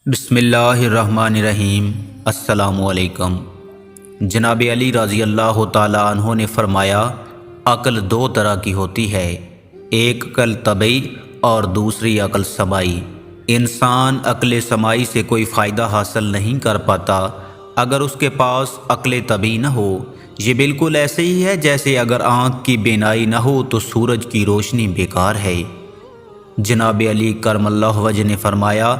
بسم اللہ الرحمن الرحیم۔ السلام علیکم۔ جناب علی رضی اللہ تعالیٰ عنہ نے فرمایا، عقل دو طرح کی ہوتی ہے، ایک عقل طبعی اور دوسری عقل سماعی۔ انسان عقل سماعی سے کوئی فائدہ حاصل نہیں کر پاتا اگر اس کے پاس عقل طبعی نہ ہو۔ یہ بالکل ایسے ہی ہے جیسے اگر آنکھ کی بینائی نہ ہو تو سورج کی روشنی بیکار ہے۔ جناب علی کرم اللہ وجہ نے فرمایا،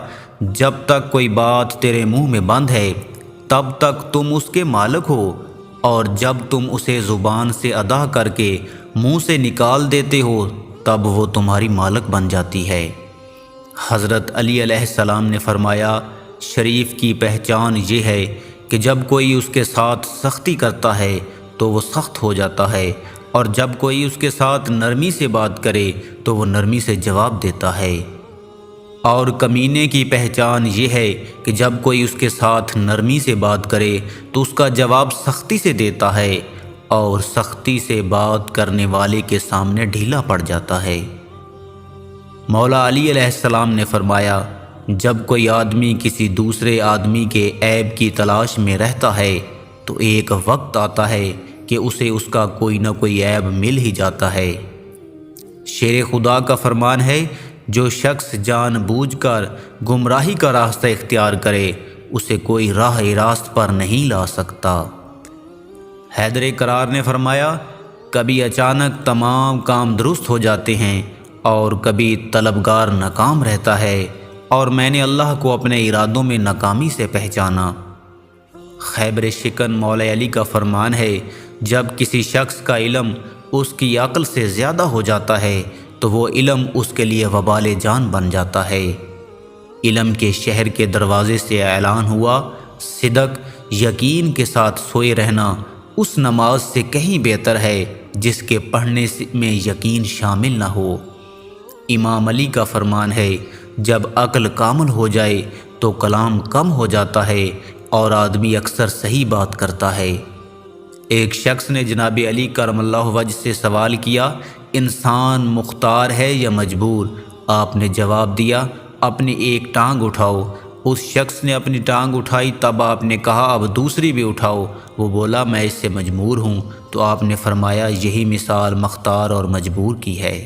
جب تک کوئی بات تیرے منہ میں بند ہے تب تک تم اس کے مالک ہو، اور جب تم اسے زبان سے ادا کر کے منہ سے نکال دیتے ہو تب وہ تمہاری مالک بن جاتی ہے۔ حضرت علی علیہ السلام نے فرمایا، شریف کی پہچان یہ ہے کہ جب کوئی اس کے ساتھ سختی کرتا ہے تو وہ سخت ہو جاتا ہے، اور جب کوئی اس کے ساتھ نرمی سے بات کرے تو وہ نرمی سے جواب دیتا ہے۔ اور کمینے کی پہچان یہ ہے کہ جب کوئی اس کے ساتھ نرمی سے بات کرے تو اس کا جواب سختی سے دیتا ہے، اور سختی سے بات کرنے والے کے سامنے ڈھیلا پڑ جاتا ہے۔ مولا علی علیہ السلام نے فرمایا، جب کوئی آدمی کسی دوسرے آدمی کے عیب کی تلاش میں رہتا ہے تو ایک وقت آتا ہے کہ اسے اس کا کوئی نہ کوئی عیب مل ہی جاتا ہے۔ شیر خدا کا فرمان ہے، جو شخص جان بوجھ کر گمراہی کا راستہ اختیار کرے اسے کوئی راہ راست پر نہیں لا سکتا۔ حیدر کرار نے فرمایا، کبھی اچانک تمام کام درست ہو جاتے ہیں اور کبھی طلبگار ناکام رہتا ہے، اور میں نے اللہ کو اپنے ارادوں میں ناکامی سے پہچانا۔ خیبر شکن مولا علی کا فرمان ہے، جب کسی شخص کا علم اس کی عقل سے زیادہ ہو جاتا ہے تو وہ علم اس کے لیے وبال جان بن جاتا ہے۔ علم کے شہر کے دروازے سے اعلان ہوا، صدق یقین کے ساتھ سوئے رہنا اس نماز سے کہیں بہتر ہے جس کے پڑھنے میں یقین شامل نہ ہو۔ امام علی کا فرمان ہے، جب عقل کامل ہو جائے تو کلام کم ہو جاتا ہے اور آدمی اکثر صحیح بات کرتا ہے۔ ایک شخص نے جناب علی کرم اللہ وجہ سے سوال کیا، انسان مختار ہے یا مجبور؟ آپ نے جواب دیا، اپنی ایک ٹانگ اٹھاؤ۔ اس شخص نے اپنی ٹانگ اٹھائی، تب آپ نے کہا اب دوسری بھی اٹھاؤ۔ وہ بولا میں اس سے مجبور ہوں، تو آپ نے فرمایا یہی مثال مختار اور مجبور کی ہے۔